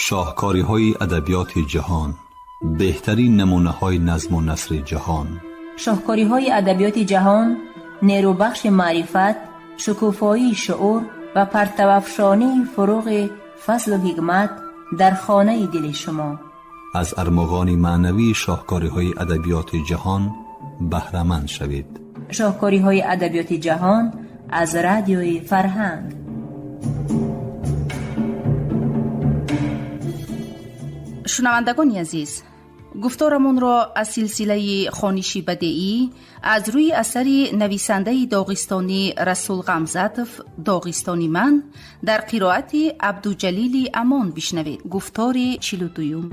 شاهکاری‌های ادبیات جهان، بهترین نمونه‌های نظم و نثر جهان. شاهکاری‌های ادبیات جهان، نیروبخش معرفت، شکوفایی شعور و پرتوافشانی فروغ فضل و حکمت در خانه دل شما. از ارمغان معنوی شاهکاری‌های ادبیات جهان بهره‌مند شوید. شاهکاری‌های ادبیات جهان از رادیوی فرهنگ. شنوندگان عزیز، گفتارمون را از سلسله خوانشی بدیعی از روی اثر نویسنده داغستانی رسول غمزاتوف داغستانی من در قرائت عبدالجلیل امان بشنوید. گفتار 42.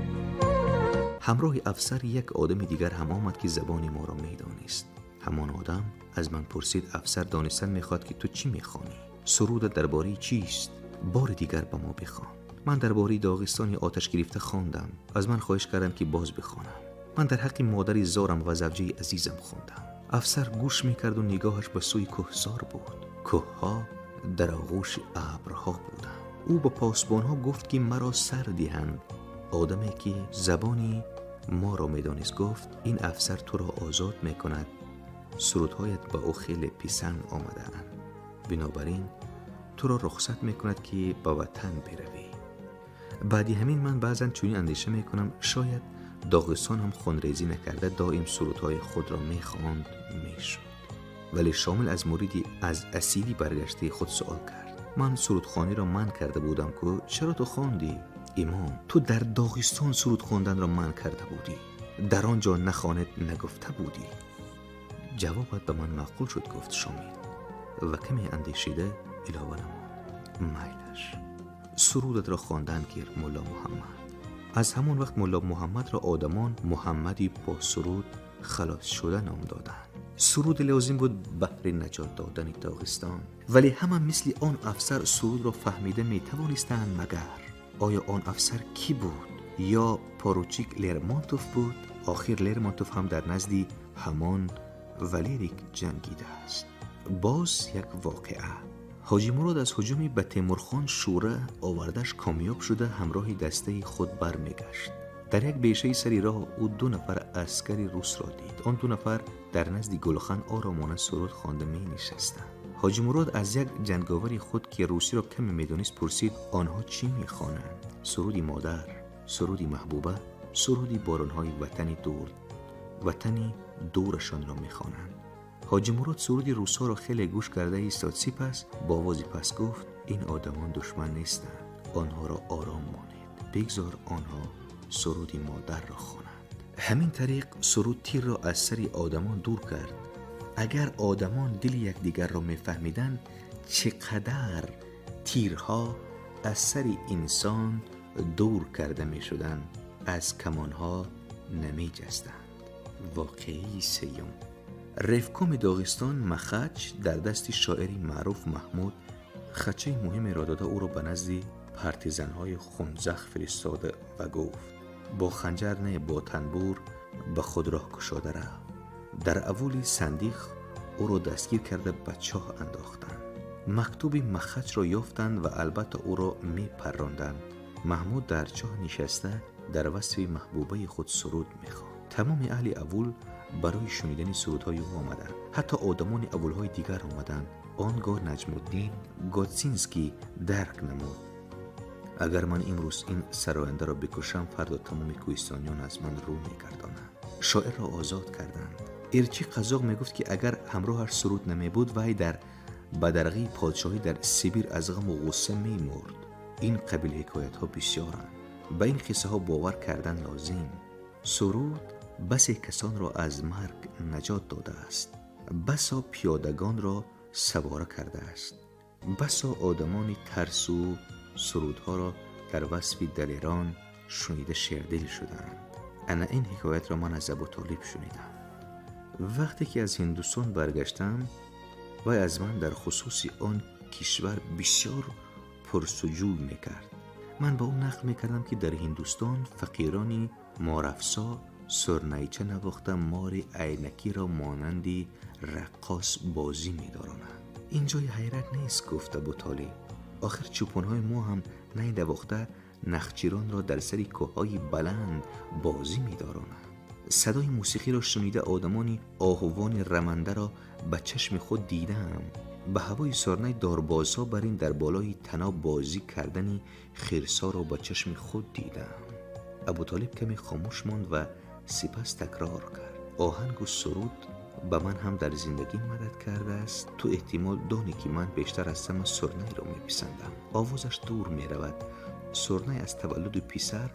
همراه افسر یک آدم دیگر هم آمد که زبان ما را میدانست. همان آدم از من پرسید افسر دانستن میخواد که تو چی میخوانی؟ سرود درباره چیست؟ بار دیگر به ما بخوان. من درباره داغستانی آتش گرفته خواندم. از من خواهش کردم که باز بخوانم. من در حق مادر زارم و زوجه عزیزم خواندم. افسر گوش میکرد و نگاهش به سوی کوهسار بود. کوهها در آغوش ابرها بودند. او به پاسبانها گفت که مرا سر دهند. آدمی که زبانی ما را میدانست گفت این افسر تو را آزاد میکند. سرودهایت به او خیلی پسند آمده اند. بنابراین تو را رخصت میکند که به وطن بروی. بعدی همین من بعضا چونین اندیشه میکنم شاید داغستان هم خونریزی نکرده دائم سرودهای خود را میخواند میشد. ولی شامل از موردی از اصیلی برگشته خود سوال کرد. من سرودخوانی را من کرده بودم که چرا تو خواندی؟ امام تو در داغستان سرود خواندن را من کرده بودی، در آنجا نخواند نگفته بودی. جوابت به من معقول شد گفت شامل و کمی اندیشیده علاوه نمود. میلش سرودت را خواندن کرد مولا محمد. از همون وقت مولا محمد را آدمان محمدی با سرود خلاص شده نام دادند. سرود لازم بود بهر نجات دادن داغستان. ولی همه مثل آن افسر سرود را فهمیده می توانستند مگر آیا آن افسر کی بود؟ یا پاروچیک لرمونتوف بود؟ آخر لرمونتوف هم در نزدی همان ولیریک جنگیده است. باز یک واقعه. حاجی مراد از هجومی به تیمورخان شوره آوردش کامیاب شده همراه دسته خود برمیگشت. در یک بیشه سری راه او 2 نفر عسکری روس را دید. آن 2 نفر در نزد گلخان آرامانه سرود خوانده می نشستند. حاجی مراد از یک جنگاوری خود که روسی را کمی میدانست پرسید آنها چی میخوانند؟ سرودی مادر، سرودی محبوبه، سرودی بارانهای وطنی دورشان را میخوانند. حاجی مراد سرودی روسا را خیلی گوش کرده ایستاد. سپس با آوازی پس گفت این آدمان دشمن نیستند، آنها را آرام مانید، بگذار آنها سرودی مادر را خوانند. همین طریق سرود تیر را از سر آدمان دور کرد. اگر آدمان دل یکدیگر را میفهمیدند چقدر تیرها از سر انسان دور کرده میشدند، از کمانها نمی جستند. واقعی 3. رفکام داغستان مخچ در دست شاعری معروف محمود خچه مهمی را داده او را به نزد پرتیزن‌های خونزخ فرستاده و گفت با خنجر نه با تنبور به خود راه گشاده رفت. در اولی صندیق او را دستگیر کرده به چاه انداختند. مکتوب مخچ را یافتند و البته او را می پراندند. محمود در چاه نشسته در وصف محبوبه خود سرود می‌خواند. تمام اهل اول برای شنیدن سرودهای او آمدند. حتی آدمان اولهای دیگر آمدند. آنگاه نجم الدین گاتسینسکی درک نمود. اگر من امروز این سراینده را بکشم فردا تمام کوهستانیان از من رو می‌گردانند. شاعر را آزاد کردند. ارچی قزاق میگفت که اگر همراهش سرود نمی بود وی در بدرغی پادشاهی در سیبیر از غم و غصه می‌مرد. این قبیل حکایت ها بسیارند. به این قصه ها باور کردن لازم. سرود بسی کسان را از مرگ نجات داده است. بسا پیادگان را سواره کرده است. بسا آدمان ترسو سرودها را در وصف دلیران شنیده شیردل شدند. انا این حکایت را من از ابوطالب شنیدم. وقتی که از هندوستان برگشتم و از من در خصوص آن کشور بسیار پرسجوی میکرد. من با اون نقل میکردم که در هندوستان فقیرانی مارفسا سرنیچه نواخته مار عینکی را مانندی رقاص بازی می‌دارند. این جای حیرت نیست گفت ابوطالب. آخر چوپان‌های ما هم نواخته نخچیران را در سری کوههای بلند بازی می‌دارانند. صدای موسیقی را شنیده آدمانی آهوان رمنده را به چشم خود دیدم. به هوای سارنای داربازها بر این در بالای طناب بازی کردنی خرسا را به چشم خود دیدم. ابوطالب کمی خاموش ماند و سپس تکرار کرد: آهنگ و سرود به من هم در زندگی مدد کرده است. تو احتمال دانی که من بیشتر از همه سرنای را میپسندم. آوازش دور میرود. سرنای از تولد پسر،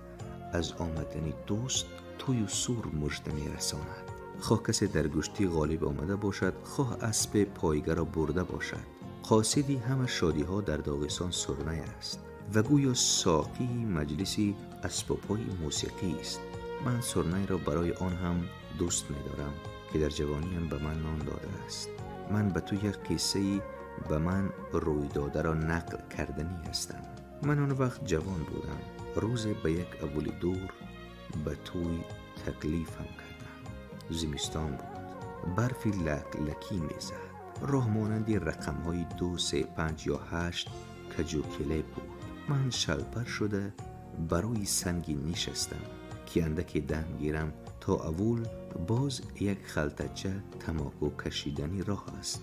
از آمدن دوست، توی و سور مژده میرساند. خواه کسی در گشتی غالب آمده باشد، خواه اسب پایگه را برده باشد، قاصدی همه شادی ها در داغستان سرنای است و گویا ساقی مجلسی اسباب‌های موسیقی است. من سرنای را برای آن هم دوست می‌دارم که در جوانیم به من نان داده است. من به تو یک قصه‌ای به من روی داده را نقل کردنی هستم. من آن وقت جوان بودم. روز به یک اول دور به توی تکلیفم کردم. زمستان بود. برفی لکی میزد. راه مانندی رقم‌های 2، 3، 5 یا 8 کجوکله بود. من شلپر شده برای سنگی نشستم که اندکی دم گیرم تا اول باز یک خلطچه تماکو کشیدنی راه است.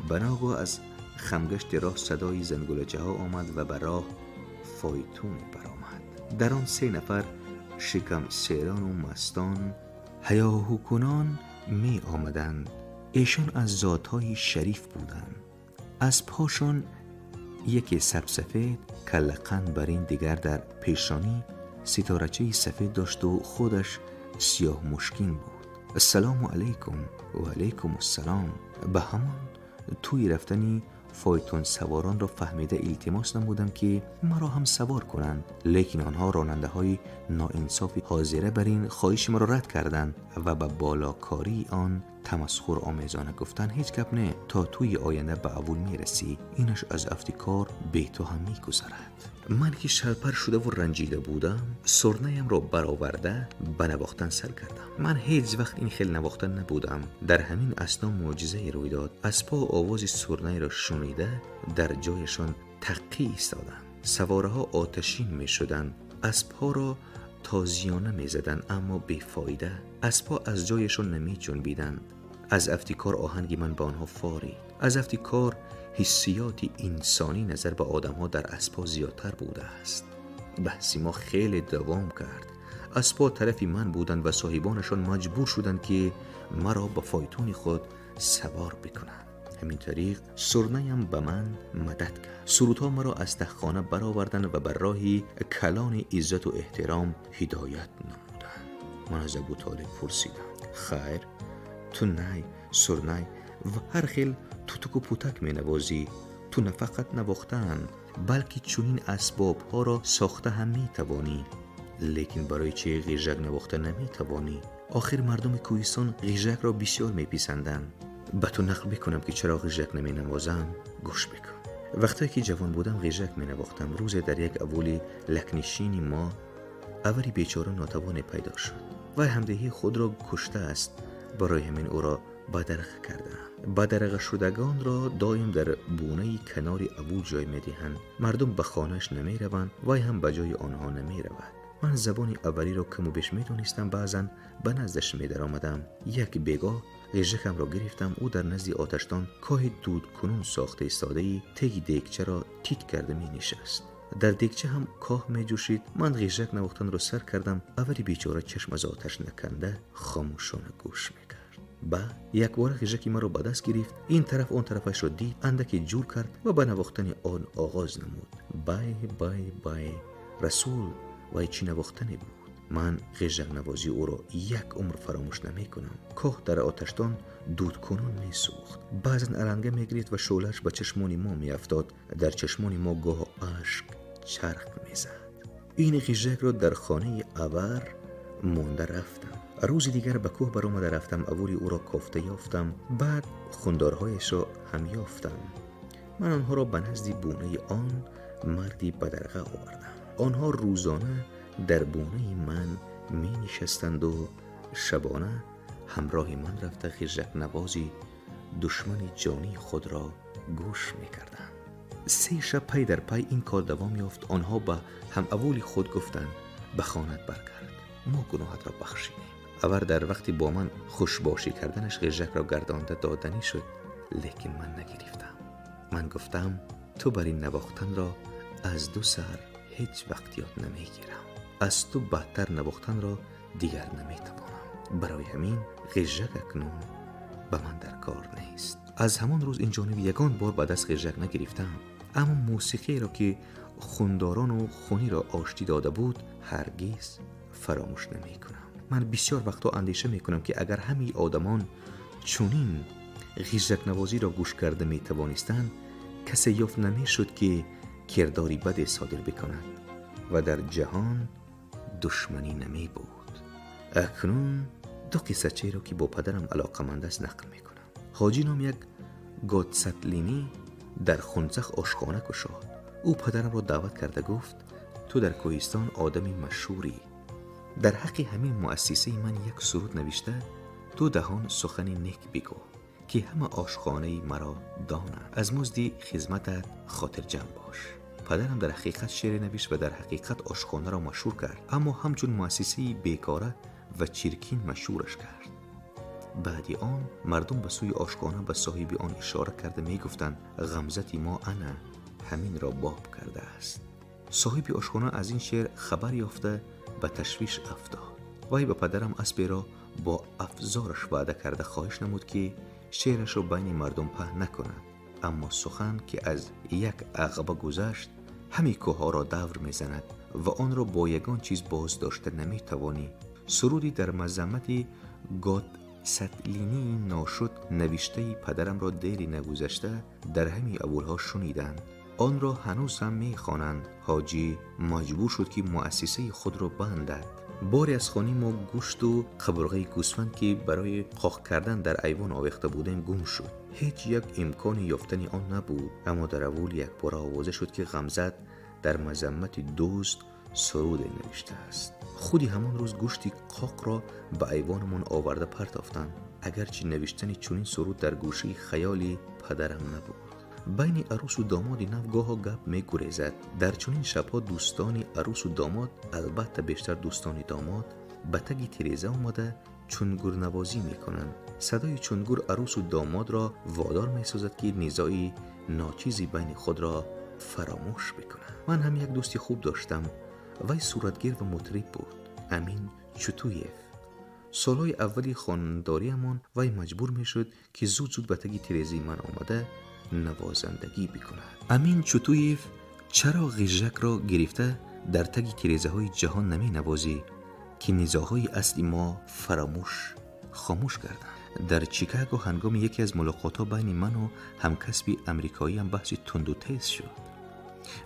بناگاه از خمگشت راه صدای زنگولچه ها آمد و به راه فایتون برآمد. در آن 3 نفر شکم سیران و مستان هیاهو کنان می آمدند. ایشان از ذاتهای شریف بودند. از پاشان یکی سبسفید کلقند بر این دیگر در پیشانی ستارچه سفید داشت و خودش سیاه مشکین بود. السلام علیکم. و علیکم السلام. به همان توی رفتنی فایتون سواران را فهمیده التماس نمودم که مرا هم سوار کنند، لیکن آنها راننده های ناانصافی حاضره بر این خواهش مرا رد کردند و به بالاکاری آن تمسخر آمیزانه گفتن هیچ گپ نه، تا توی آینده به اول میرسی، اینش از افتکار به تو هم میگذرد. من که شلپر شده و رنجیده بودم، سرنایم را برآورده به نواختن سر کردم. من هیچ وقت این خیل نواختن نبودم. در همین اثنا معجزه روی داد. از پا آواز سرنای را شنیده در جایشان تقی ایستادند. سوارها آتشین می شدند. اسبها را تازیانه می زدند، اما بیفایده. اسبها از جایشان نمی جنبیدند. از افتکار آهنگ من به آنها فارید. از افتکار حسیات انسانی نظر به آدم‌ها در اسب‌ها زیادتر بوده است. بحثی ما خیلی دوام کرد. اسب‌ها طرفی من بودند و صاحبانشان مجبور شدند که مرا به فایتون خود سوار بکنند. همین طریق سرنایم به من مدد کرد. سرودها مرا از تهخانه برآوردند و بر راهی کلان عزت و احترام هدایت نمودند. من از ابوطالب پرسیدم: خیر، تو نای سرنای و هر خیل توتک و پوتک می نوازی. تو نه فقط نواختن بلکه چونین اسباب ها را ساخته هم می توانی، لیکن برای چه غیژک نواخته نمی توانی؟ آخر مردم کوهستان غیژک را بسیار می پسندند. به تو نقل بکنم که چرا غیژک نمی نوازم؟ گوش بکن. وقتی که جوان بودم غیژک می نواختم. روز در یک اولی لکنشینی ما اولی بیچاره ناتوان پیدا شد و همدهی خود را کشته است. برای همین او را بدرقه کردم. بدرقه شدگان را دایم در بونه کنار ابو جای می دهند. مردم به خانهش نمی روند، وای هم به جای آنها نمی رود. من زبان اولی را کم و بیش می دانستم. بعضن به نزدش می در آمدم. یک بیگاه غیژکم را گرفتم. او در نزد آتشدان کاه دود کنون ساخته ایستاده‌ای تگی دیگچه را تیت کرده می نشست. در دیگچه هم کاه می جوشید. من غیژک نواختن را سر کردم. اولی بیچاره چشم از آتش نکنده خاموشانه گوش می کرد. بعد یک بار غیژکی مرا به دست گرفت. این طرف اون طرفش را دید، اندکی جور کرد و به نواختن آن آغاز نمود. بای بای بای رسول، وای چی نواختنی بود. من غیژک نوازی او را یک عمر فراموش نمی کنم. کاه در آتشدان دود کنون می سوخت. بعضن علنگه می گرفت و شعله‌اش به چشمان ما می افتاد. در چشمان ما گاه اشک چرخ می زد. این غیژک را در خانه ابر مونده رفتم. روز دیگر به کوه برآمده رفتم. اولی او را کافته یافتم، بعد خندارهایش را هم یافتم. من آنها را به نزد بونه آن مردی بدرقه آوردم. آنها روزانه در بونه من می نشستند و شبانه همراه من رفته غیژک نوازی دشمن جانی خود را گوش می کردند. 3 شب پی در پی این کار دوام یافت. آنها به هم اولی خود گفتند به خانت برگرد، ما گناهت را بخشیدیم. اور در وقتی با من خوشباشی کردنش خیژک را گردانده دادنی شد، لیکن من نگرفتم. من گفتم تو بر این نواختن را از 2 سر هیچ وقت یاد نمیگیرم. از تو بهتر نواختن را دیگر نمیتوانم. برای همین خیژک اکنون به من در کار نیست. از همان روز این جانب یگان بار به دست خیژک نگرفتم، اما موسیقی را که خونداران و خونی را آشتی داده بود هرگز فراموش نمی کنم. من بسیار وقتا اندیشه می کنم که اگر همه آدمان چونین خیژک نوازی را گوش کرده می توانستند، کسی یافت نمی شد که کرداری بد صادر بکند و در جهان دشمنی نمی بود. اکنون 2 قصه را که با پدرم علاقمند است نقل می کنم. حاجی نام یک گادستلینی در خنزخ آشخانه گشاد. او پدرم را دعوت کرده گفت تو در کوهستان آدمی مشهوری، در حق همین مؤسسه من یک سرود نوشته تو دهان سخن نیک بگو که همه آشخانه مرا دانند. از مزد خدمتت خاطر جمع باش. پدرم در حقیقت شعر نوشت و در حقیقت آشخانه را مشهور کرد، اما همچون مؤسسه بیکاره و چرکین مشهورش کرد. بعد آن مردم به سوی آشخانه به صاحب آن اشاره کرده می گفتند غمزتی ما انا همین را باب کرده است. صاحب آشخانه از این شعر خبر یافته به تشویش افتاد. وی به پدرم اسبی را با افزارش وعده کرده خواهش نمود که شعرش را بین مردم پهن نکند، اما سخن که از یک عقبه گذشت همه کوه‌ها را دور میزند و آن را با یگان چیز باز داشته نمی توانی. سرودی در مذمت گادستلینی ناشد نوشته پدرم را دیری نگذشته در همین اولها شنیدند. آن را هنوز هم می خوانند. حاجی مجبور شد که مؤسسه خود را بندد. باری از خانه ما گوشت و قبرغه گوسفند که برای قاق کردن در ایوان آویخته بودیم گم شد. هیچ یک امکان یافتن آن نبود، اما در اول یک بار آوازه شد که غمزت در مذمت دوست سرود نوشته است. خودی همان روز گوشتی قاق را به ایوانمان آورده پرتافتند، اگرچه نوشتن چنین سرود در گوشه خیالی پدرم نبود. بین عروس و داماد نوگاه گپ می گریزد. در چنین شبها دوستان عروس و داماد، البته بیشتر دوستان داماد، به تگ تیریزه آمده چنگور نوازی می کنند. صدای چنگور عروس و داماد را وادار می سازد که نزاعی ناچیزی بین خود را فراموش بکنند. من هم یک دوستی خوب داشتم، وی صورتگیر و مطرب بود، امین چوتویف. سالهای اولی خانداریمان وی مجبور می شد که زود زود به تگ تیریزی من آمده نوازندگی بکند. امین چوتویف چرا خیژک را گرفته در تگ تیریزه های جهان نمی نوازی که نزاعهای اصلی ما خاموش کردند. در چیکاگو هنگام یکی از ملاقات‌ها بین من و همکسبی امریکایی هم بحث تند و تیز شد.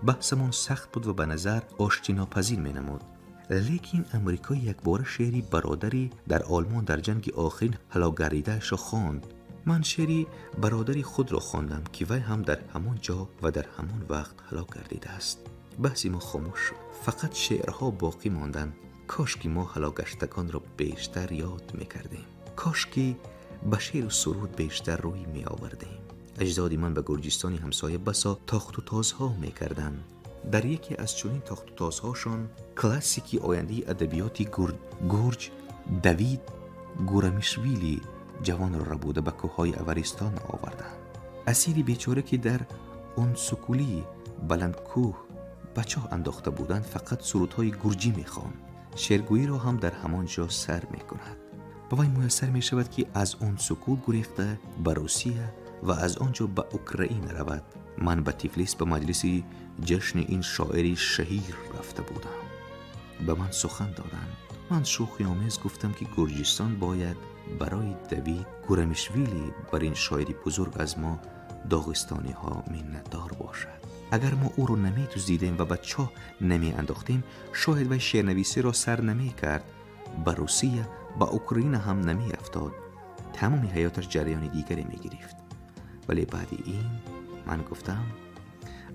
بحثمون سخت بود و به نظر آشتیناپذیر می نمود، لیکن امریکایی یک بار شعری برادری در آلمان در جنگ آخرین هلاک‌گردیده‌اش را خواند. من شعری برادری خود را خواندم که وی هم در همان جا و در همان وقت هلاک گردیده است. بحثی ما خاموش شد، فقط شعرها باقی ماندند. کاش که ما هلاکگشتگان را بیشتر یاد میکردیم، کاش که به شعر و سرود بیشتر روی می آوردیم. اجدادی من به گرجستان همسایه بسا تاخت و تازها میکردند. در یکی از چنین تاخت و تازهاشان کلاسیکی آینده ادبیاتی گرج دوید گورمیشویلی جوان را ربوده به کوههای اورستان آوردند. اسیری بیچاره که در اون سکولی بلند کوه بچه انداخته بودند فقط سرودهای گرجی میخوان. شعرگویی را هم در همان جا سر میکند. به وی میسر میشود که از اون سکول گریخته به روسیه و از آنجا به اوکراین رود. من به تیفلیس به مجلس جشن این شاعری شهیر رفته بودم. به من سخن دادند. من شوخی آمیز گفتم که گرجستان باید برای دوید گورمیشویلی بر این شاعری بزرگ از ما داغستانی ها منتدار باشد. اگر ما او را نمی دزدیدیم و به چاه نمی انداختیم، شاید وی شعرنویسی را سر نمی کرد، به روسیه به اوکراین هم نمی افتاد، تمام حیاتش جریان دیگری می گرفت. ولی بعد این من گفتم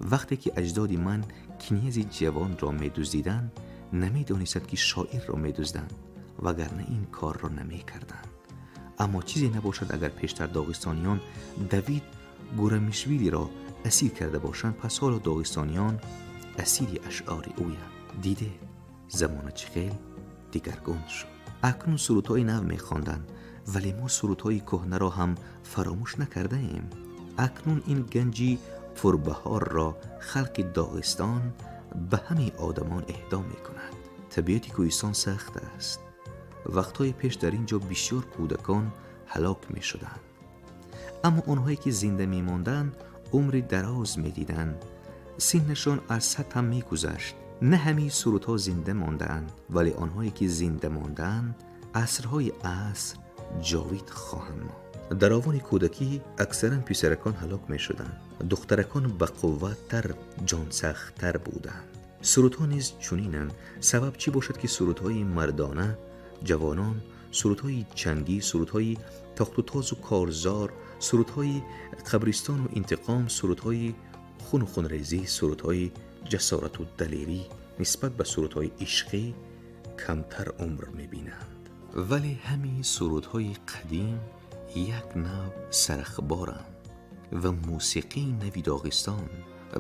وقتی که اجدادی من کنیز جوان را می دزدیدند نمی دانستند که شاعر را می دزدند، وگرنه این کار را نمی کردند. اما چیزی نباشد اگر پیشتر داغستانیان دوید گورمیشویلی را اسیر کرده باشند، پس حالا داغستانیان اسیر اشعار اویند. دیده زمان چخیل دیگرگون شد. اکنون سرودهای نو می‌خواندند، ولی ما سرودهای کهنه را هم فراموش نکرده ایم. اکنون این گنجی پربهار را خلق داغستان به همه آدمان اهدا می‌کند. طبیعت کوهستان سخت است. وقتهای پیش در اینجا بسیار کودکان هلاک می‌شدند، اما آنهایی که زنده می‌ماندند عمری دراز می‌دیدند. سنشان از 100 هم می‌گذشت. نه همه سرودها زنده ماندند، ولی آنهایی که زنده ماندند عصرهای عصر جاوید خواهند ماند. در آوان کودکی اکثرا پسرکان هلاک می‌شدند. دخترکان با قوت‌تر، جان سخت‌تر بودند. سرودها نیز چنینند. سبب چی باشد که سرودهای مردانه، جوانان، سرودهای جنگی، سرودهای تاخت و تاز و کارزار، سرودهای قبرستان و انتقام، سرودهای خون و خونریزی، سرودهای جسارت و دلیری نسبت به سرودهای عشقی کمتر عمر می‌بینند. ولی همین سرودهای قدیم یک نوع سرخبارند و موسیقی نوی داغستان.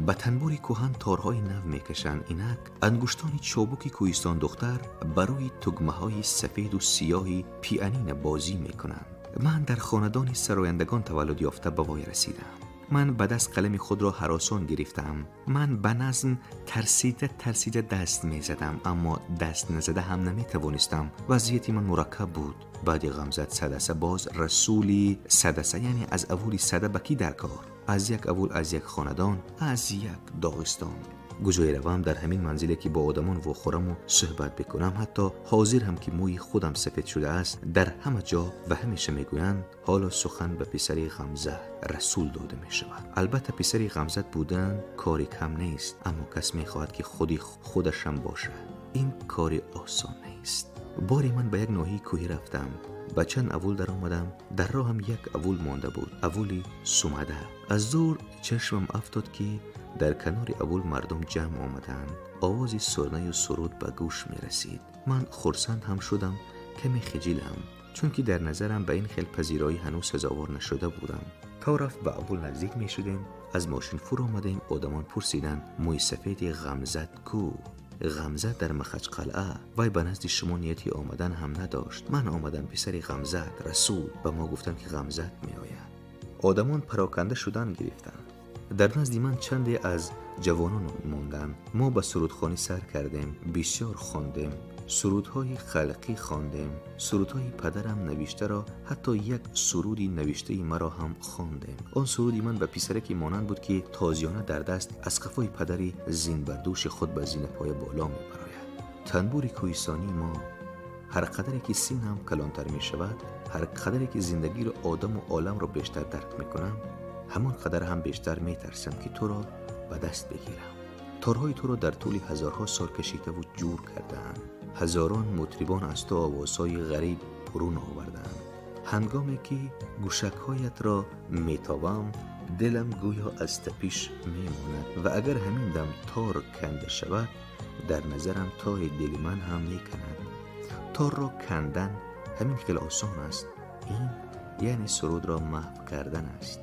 به تنبوری کهن تارهای نو میکشند. اینک انگشتان چابک کوهستان دختر بروی تگمه‌های سفید و سیاهی پیانین بازی میکنند. من در خاندان سرایندگان تولد یافته به وای رسیدم. من به دست قلم خود را هراسان گرفتم. من به نظم ترسیده دست می زدم، اما دست نزده هم نمی توانستم. وضعیت من مرکب بود. بعد غمزت سدسه باز رسولی سدسه، یعنی از اول سده بکی در کار، از یک اول، از یک خاندان، از یک داغستان. گوجای روم در همین منزلی که با آدمان و خورم و صحبت بکنم، حتی حاضر هم که موی خودم سفید شده است در همه جا و همیشه میگویند حالا سخن به پسری غمزه رسول داده می شود. البته پسری غمزه بودن کاری کم نیست، اما کس میخواهد که خودشم باشه. این کاری آسان نیست. باری من به یک ناحیه کوهی رفتم. با چند اول در آمدم. در راه هم یک اول مانده بود، اولی سومده. از دور چشمم افتاد که در کنار اول مردم جمع آمدند. آوازی سرنه و سرود به گوش می رسید. من خرسند هم شدم، کمی خجیلم، چون که در نظرم به این خیل پذیرایی هنوز سزاوار نشده بودم. تا رفت به اول نزدیک می شدیم. از ماشین فرو آمدیم. آدمان پرسیدند موی سفید غمزت کو؟ غمزت در مخچ قلعه. وای به نزد شما نیتی آمدن هم نداشت. من آمدم پسری غمزت رسول. به ما گفتن که غمزت می آید. آدمان پراکنده شدن گرفتند. در نزد من چندی از جوانان ماندند. ما به سرودخوانی سر کردیم، بسیار خواندیم، سرودهای خلقی خواندیم، سرودهای پدرم نوشته را، حتی یک سرودی نوشته مرا هم خواندیم. آن سرودی من به پسرکی مانند بود که تازیانه در دست از قفای پدری زین بر دوش خود به زین پای بالا می براید. تنبور کوهستانی ما هر قدری که سین هم کلانتر می شود، هر قدری که زندگی را، آدم و عالم را بیشتر درک می کنم، همان قدر هم بیشتر می ترسم که تو را به دست بگیرم. تارهای تو را در طول هزارها سال کشیده و جور کردند. هزاران مطربان از تو آوازهای غریب برون آوردند. هنگامی که گوشکهایت را می تابم، دلم گویا از تپش می ماند و اگر همین دم تار کنده شود، در نظرم تار دل من هم می کند. تار را کندن همین خیلی آسان است. این یعنی سرود را محو کردن است.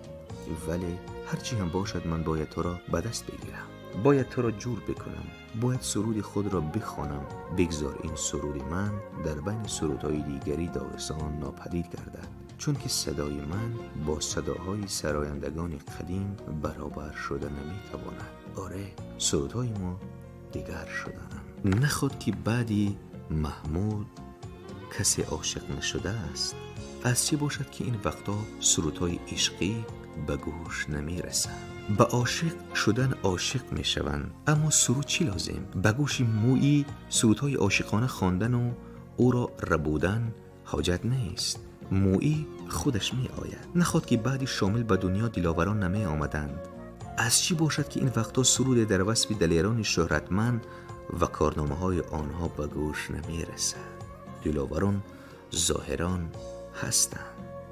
ولی هرچی هم باشد من باید تو را به دست بگیرم، باید تو را جور بکنم، باید سرود خود را بخوانم. بگذار این سرود من در بین سرودهای دیگری داغستان ناپدید گردد، چون که صدای من با صداهای سرایندگان قدیم برابر شده نمیتواند. آره، سرودهای ما دیگر شدند. نخود که بعدی محمود کسی عاشق نشده است. از چی باشد که این وقتا سرودهای عشقی به گوش نمی رسند. به عاشق شدن عاشق می شوند، اما سرود چی لازم؟ به گوش مویی سرودهای عاشقانه خواندن و او را ربودن حاجت نیست. مویی خودش می آید. نخواد که بعدی شامل به دنیا دلاوران نمی آمدند. از چی باشد که این وقتا سرود در وصف دلیران شهرتمند و کارنامه های آنها به گوش نمی رسد؟ دلاوران ظاهران هستند،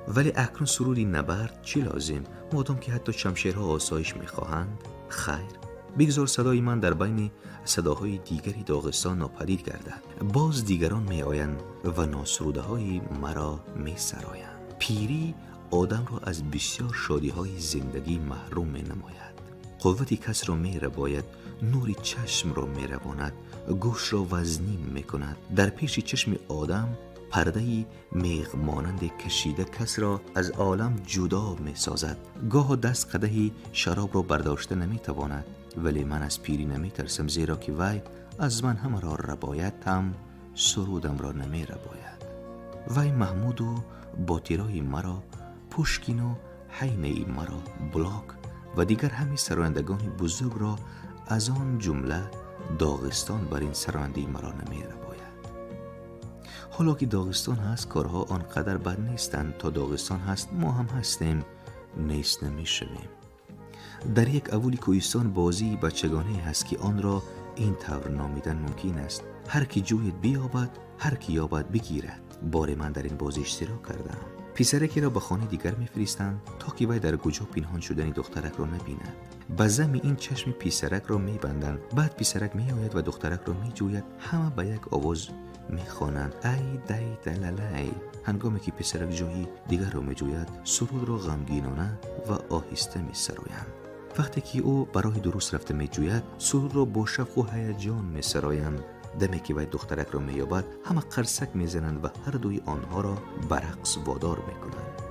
ولی اکنون سرودی نبرد چی لازم؟ مادام که حتی شمشیرها آسایش میخواهند. خیر، بگذار صدای من در بین صداهای دیگری داغستان ناپدید گردد. باز دیگران می آیند و ناسروده های مرا می سرایند. پیری آدم را از بسیار شادی های زندگی محروم می نماید. قوت کس را می رباید، نور چشم را می رواند، گوش را وزنین می کند. در پیش چشم آدم پرده‌ای میغ مانند کشیده کس را از عالم جدا می سازد. گاه دست قدحی شراب را برداشته نمی تواند، ولی من از پیری نمی ترسم، زیرا که وی از من همه را رباید، هم سرودم را نمی رباید. وی محمود و باتیرای مرا، پوشکین و حینه مرا، بلاک و دیگر همه سرایندگان بزرگ را، از آن جمله داغستان بر این سرایندگی مرا نمی رباید. حالا که داغستان هست کارها آنقدر بد نیستند. تا داغستان هست ما هم هستیم، نیست نمی شویم. در یک اولی کوهستان بازی بچگانه هست که آن را این طور نامیدن ممکن است: هر کی جوید بیابد، هر کی یابد بگیرد. بار من در این بازی اشتراک کردم. پسرکی را به خانه دیگر میفرستند تا که وی در گوجا پنهان شدن دخترک را نبیند. به زم این چشم پسرک را میبندند. بعد پسرک میآید و دخترک را میجوید. همه به یک آواز میخوانند ای دی دللی. هنگامی که پسرک جایی دیگر را میجوید، سرود را غمگینانه و آهسته میسرایند. وقتی که او برای درست رفته میجوید، سرود را با شوق و هیجان میسرایند. دمی که وی دخترک را مییابد، همه قرسک میزنند و هر دوی آنها را به رقص وادار میکنند.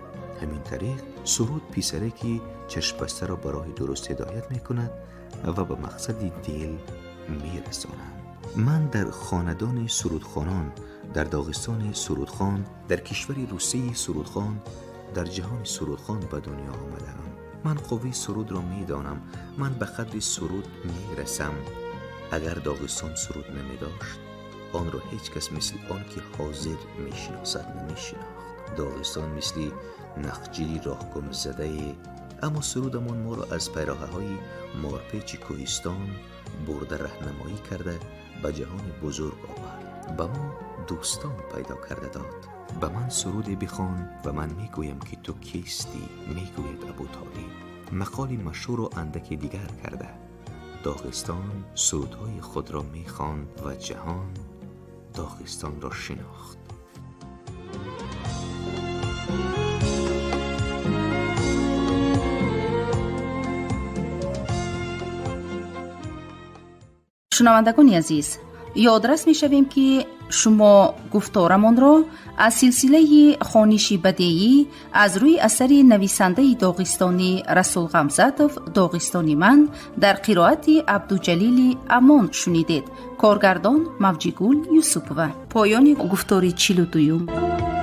همین طریق سرود پسرکی چشم بسته را برای درست هدایت میکند و به مقصد دل میرساند. من در خاندان سرودخوانان، در داغستان سرودخوان، در کشور روسیه سرودخوان، در جهان سرودخوان به دنیا آمدم. من قوی سرود را میدانم. من به قدر سرود میرسم. اگر داغستان سرود نمی داشت، آن را هیچ کس مثل آن که حاضر می شناسد نمی شناخت. داغستان مثل نخجیری راهگم زده، اما سرودمان ما را از پیراهه های مارپیچ کوهستان برده رهنمایی کرده به جهان بزرگ آورد. به ما دوستان پیدا کرده داد. به من سرودی بخوان و من میگویم که تو کیستی. میگوید ابوطالب. مقالی مشهور و اندکی دیگر کرده. داغستان سرودهای خود را میخواند و جهان داغستان را شناخت. شنوندگان عزیز، یادرس می‌شویم که شما گفتارمان را از سلسله خوانشی بدیعی از روی اثر نویسنده داغستانی رسول غمزاتوف داغستانی من در قرائت عبدالجلیل امان شنیدید. کارگردان موجیگل یوسفووا. پایان گفتار 42.